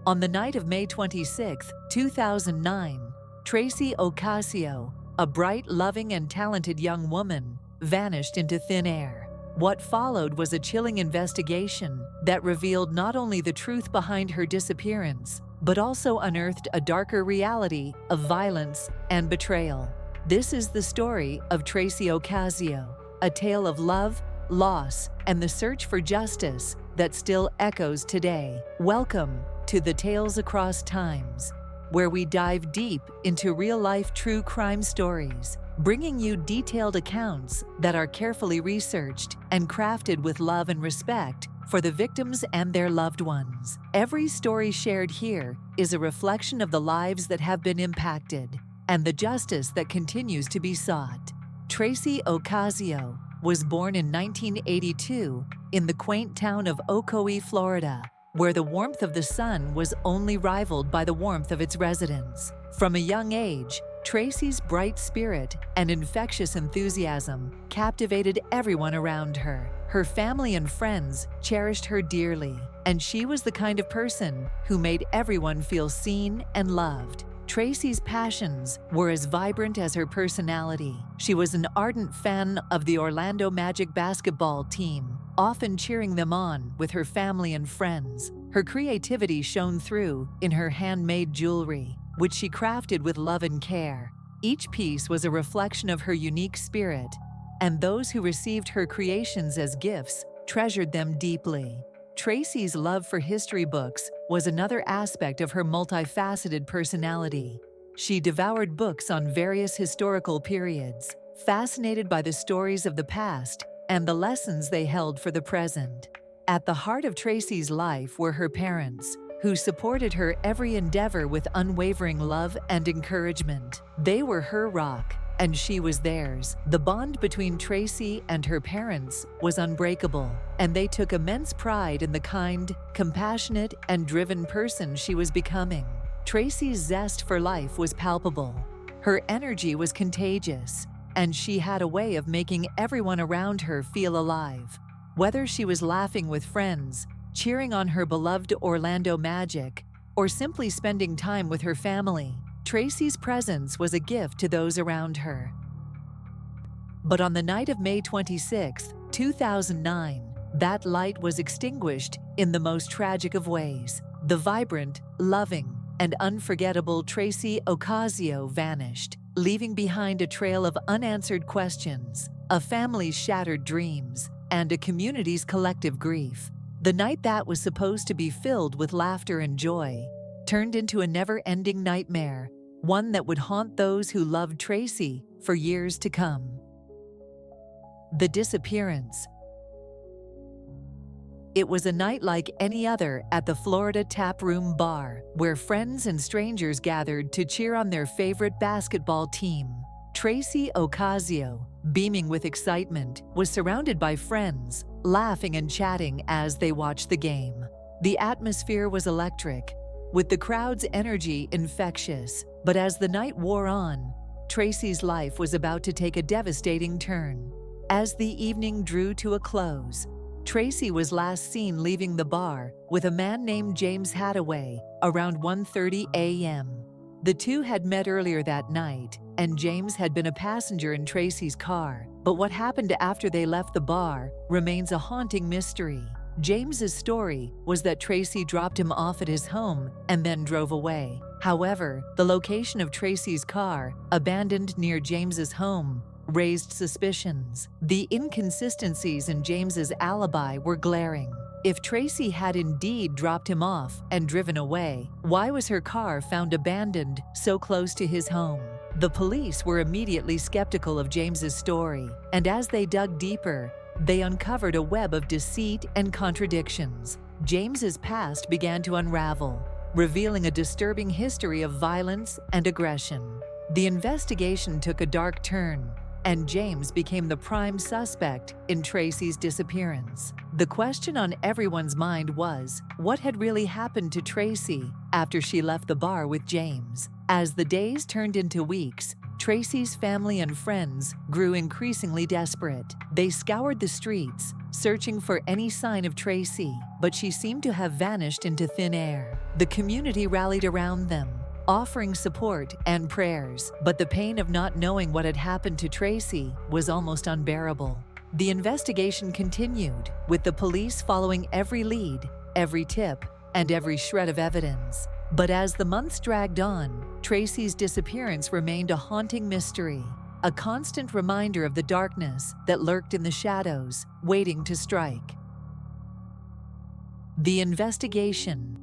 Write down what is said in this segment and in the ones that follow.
On the night of May 26, 2009, Tracy Ocasio, a bright, loving, and talented young woman, vanished into thin air. What followed was a chilling investigation that revealed not only the truth behind her disappearance, but also unearthed a darker reality of violence and betrayal. This is the story of Tracy Ocasio, a tale of love, loss, and the search for justice that still echoes today. Welcome to the Tales Across Times, where we dive deep into real-life true crime stories, bringing you detailed accounts that are carefully researched and crafted with love and respect for the victims and their loved ones. Every story shared here is a reflection of the lives that have been impacted and the justice that continues to be sought. Tracy Ocasio was born in 1982 in the quaint town of Ocoee, Florida, where the warmth of the sun was only rivaled by the warmth of its residents. From a young age, Tracy's bright spirit and infectious enthusiasm captivated everyone around her. Her family and friends cherished her dearly, and she was the kind of person who made everyone feel seen and loved. Tracy's passions were as vibrant as her personality. She was an ardent fan of the Orlando Magic basketball team, often cheering them on with her family and friends. Her creativity shone through in her handmade jewelry, which she crafted with love and care. Each piece was a reflection of her unique spirit, and those who received her creations as gifts treasured them deeply. Tracy's love for history books was another aspect of her multifaceted personality. She devoured books on various historical periods, fascinated by the stories of the past and the lessons they held for the present. At the heart of Tracy's life were her parents, who supported her every endeavor with unwavering love and encouragement. They were her rock, and she was theirs. The bond between Tracy and her parents was unbreakable, and they took immense pride in the kind, compassionate, and driven person she was becoming. Tracy's zest for life was palpable. Her energy was contagious, and she had a way of making everyone around her feel alive. Whether she was laughing with friends, cheering on her beloved Orlando Magic, or simply spending time with her family, Tracy's presence was a gift to those around her. But on the night of May 26, 2009, that light was extinguished in the most tragic of ways. The vibrant, loving, and unforgettable Tracy Ocasio vanished, leaving behind a trail of unanswered questions, a family's shattered dreams, and a community's collective grief. The night that was supposed to be filled with laughter and joy turned into a never-ending nightmare, one that would haunt those who loved Tracy for years to come. The disappearance. It was a night like any other at the Florida Tap Room Bar, where friends and strangers gathered to cheer on their favorite basketball team. Tracy Ocasio, beaming with excitement, was surrounded by friends, laughing and chatting as they watched the game. The atmosphere was electric, with the crowd's energy infectious. But as the night wore on, Tracy's life was about to take a devastating turn. As the evening drew to a close, Tracy was last seen leaving the bar with a man named James Hadaway around 1:30 a.m. The two had met earlier that night, and James had been a passenger in Tracy's car. But what happened after they left the bar remains a haunting mystery. James's story was that Tracy dropped him off at his home and then drove away. However, the location of Tracy's car, abandoned near James's home, raised suspicions. The inconsistencies in James's alibi were glaring. If Tracy had indeed dropped him off and driven away, why was her car found abandoned so close to his home? The police were immediately skeptical of James's story, and as they dug deeper, they uncovered a web of deceit and contradictions. James's past began to unravel, revealing a disturbing history of violence and aggression. The investigation took a dark turn, and James became the prime suspect in Tracy's disappearance. The question on everyone's mind was, what had really happened to Tracy after she left the bar with James? As the days turned into weeks, Tracy's family and friends grew increasingly desperate. They scoured the streets, searching for any sign of Tracy, but she seemed to have vanished into thin air. The community rallied around them, offering support and prayers, but the pain of not knowing what had happened to Tracy was almost unbearable. The investigation continued, with the police following every lead, every tip, and every shred of evidence. But as the months dragged on, Tracy's disappearance remained a haunting mystery, a constant reminder of the darkness that lurked in the shadows, waiting to strike. The investigation.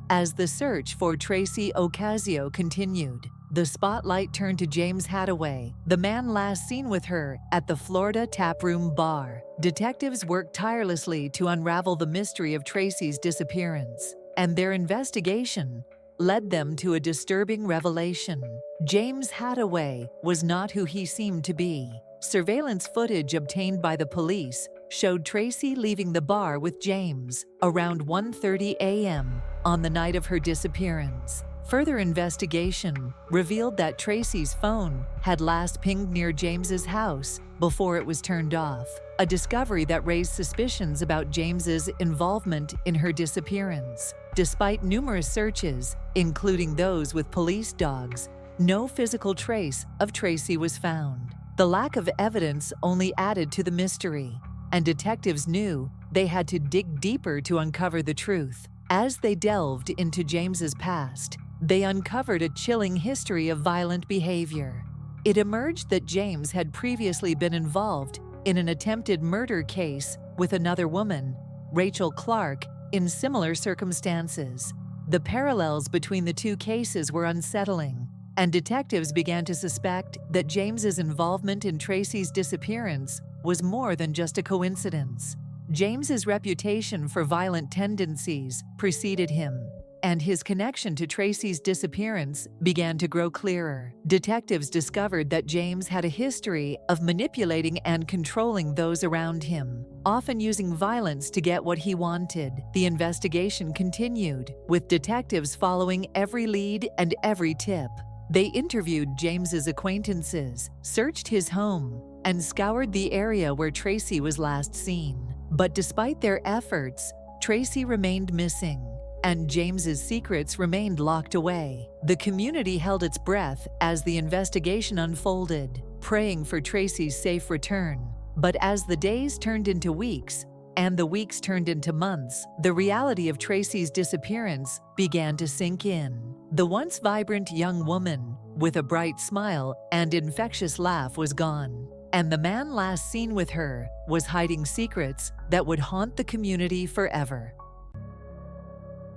As the search for Tracy Ocasio continued, the spotlight turned to James Hadaway, the man last seen with her at the Florida Taproom Bar. Detectives worked tirelessly to unravel the mystery of Tracy's disappearance, and their investigation led them to a disturbing revelation. James Hadaway was not who he seemed to be. Surveillance footage obtained by the police showed Tracy leaving the bar with James around 1:30 a.m. on the night of her disappearance. Further investigation revealed that Tracy's phone had last pinged near James's house before it was turned off, a discovery that raised suspicions about James's involvement in her disappearance. Despite numerous searches, including those with police dogs, no physical trace of Tracy was found. The lack of evidence only added to the mystery, and detectives knew they had to dig deeper to uncover the truth. As they delved into James's past, they uncovered a chilling history of violent behavior. It emerged that James had previously been involved in an attempted murder case with another woman, Rachel Clark, in similar circumstances. The parallels between the two cases were unsettling, and detectives began to suspect that James's involvement in Tracy's disappearance was more than just a coincidence. James's reputation for violent tendencies preceded him, and his connection to Tracy's disappearance began to grow clearer. Detectives discovered that James had a history of manipulating and controlling those around him, often using violence to get what he wanted. The investigation continued, with detectives following every lead and every tip. They interviewed James's acquaintances, searched his home, and scoured the area where Tracy was last seen. But despite their efforts, Tracy remained missing, and James's secrets remained locked away. The community held its breath as the investigation unfolded, praying for Tracy's safe return. But as the days turned into weeks, and the weeks turned into months, the reality of Tracy's disappearance began to sink in. The once vibrant young woman, with a bright smile and infectious laugh, was gone, and the man last seen with her was hiding secrets that would haunt the community forever.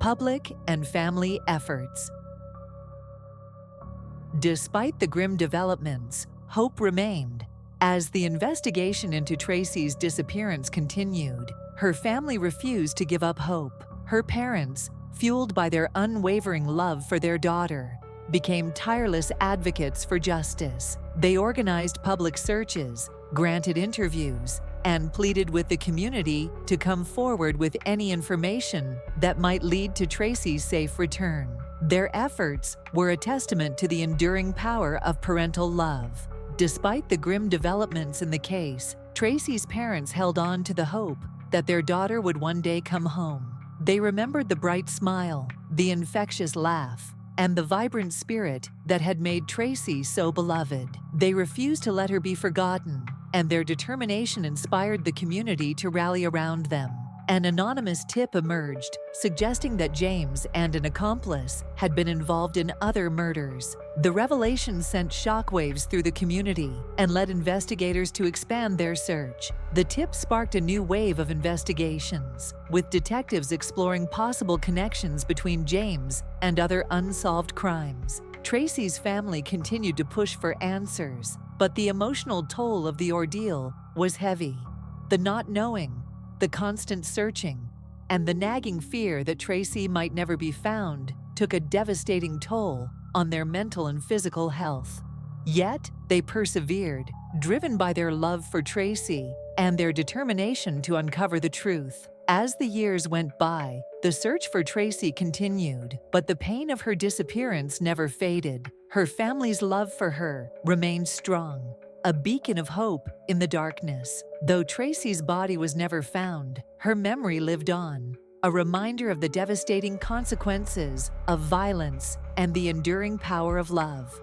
Public and family efforts. Despite the grim developments, hope remained. As the investigation into Tracy's disappearance continued, her family refused to give up hope. Her parents, fueled by their unwavering love for their daughter, became tireless advocates for justice. They organized public searches, granted interviews, and pleaded with the community to come forward with any information that might lead to Tracy's safe return. Their efforts were a testament to the enduring power of parental love. Despite the grim developments in the case, Tracy's parents held on to the hope that their daughter would one day come home. They remembered the bright smile, the infectious laugh, and the vibrant spirit that had made Tracy so beloved. They refused to let her be forgotten, and their determination inspired the community to rally around them. An anonymous tip emerged, suggesting that James and an accomplice had been involved in other murders. The revelation sent shockwaves through the community and led investigators to expand their search. The tip sparked a new wave of investigations, with detectives exploring possible connections between James and other unsolved crimes. Tracy's family continued to push for answers, but the emotional toll of the ordeal was heavy. The not knowing, the constant searching, and the nagging fear that Tracy might never be found took a devastating toll on their mental and physical health. Yet, they persevered, driven by their love for Tracy and their determination to uncover the truth. As the years went by, the search for Tracy continued, but the pain of her disappearance never faded. her family's love for her remained strong, a beacon of hope in the darkness. Though Tracy's body was never found, her memory lived on, a reminder of the devastating consequences of violence and the enduring power of love.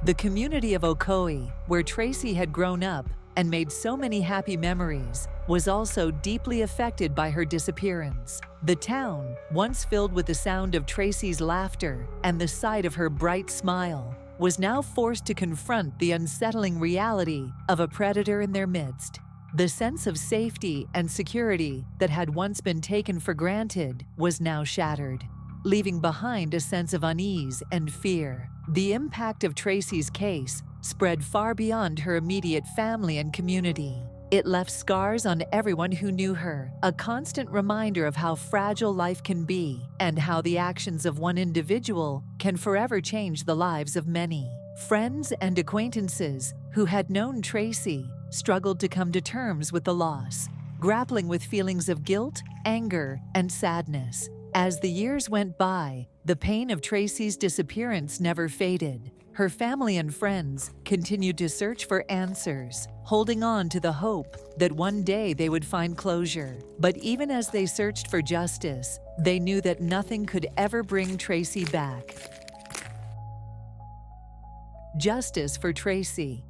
The community of Ocoee, where Tracy had grown up and made so many happy memories, was also deeply affected by her disappearance. The town, once filled with the sound of Tracy's laughter and the sight of her bright smile, was now forced to confront the unsettling reality of a predator in their midst. The sense of safety and security that had once been taken for granted was now shattered, leaving behind a sense of unease and fear. The impact of Tracy's case spread far beyond her immediate family and community. It left scars on everyone who knew her, a constant reminder of how fragile life can be and how the actions of one individual can forever change the lives of many. Friends and acquaintances who had known Tracy struggled to come to terms with the loss, grappling with feelings of guilt, anger, and sadness. As the years went by, the pain of Tracy's disappearance never faded. Her family and friends continued to search for answers, holding on to the hope that one day they would find closure. But even as they searched for justice, they knew that nothing could ever bring Tracy back. Justice for Tracy.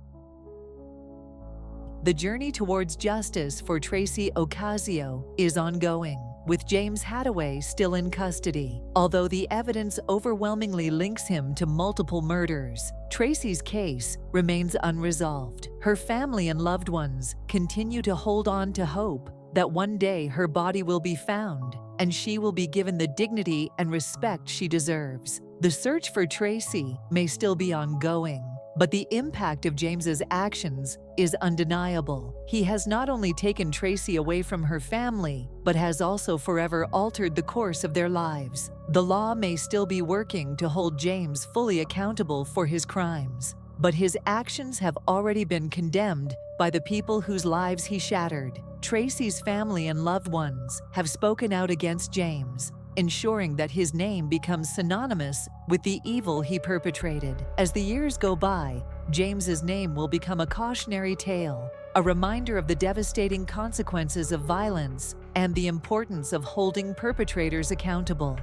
The journey towards justice for Tracy Ocasio is ongoing, with James Hadaway still in custody. Although the evidence overwhelmingly links him to multiple murders, Tracy's case remains unresolved. Her family and loved ones continue to hold on to hope that one day her body will be found and she will be given the dignity and respect she deserves. The search for Tracy may still be ongoing, but the impact of James's actions is undeniable. He has not only taken Tracy away from her family, but has also forever altered the course of their lives. The law may still be working to hold James fully accountable for his crimes, but his actions have already been condemned by the people whose lives he shattered. Tracy's family and loved ones have spoken out against James, ensuring that his name becomes synonymous with the evil he perpetrated. As the years go by, James's name will become a cautionary tale, a reminder of the devastating consequences of violence and the importance of holding perpetrators accountable.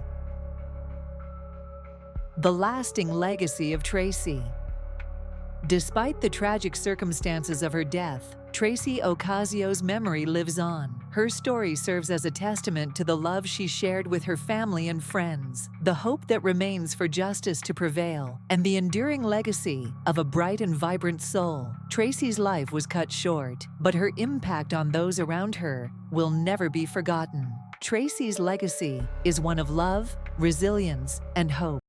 The lasting legacy of Tracy. Despite the tragic circumstances of her death, Tracy Ocasio's memory lives on. Her story serves as a testament to the love she shared with her family and friends, the hope that remains for justice to prevail, and the enduring legacy of a bright and vibrant soul. Tracy's life was cut short, but her impact on those around her will never be forgotten. Tracy's legacy is one of love, resilience, and hope.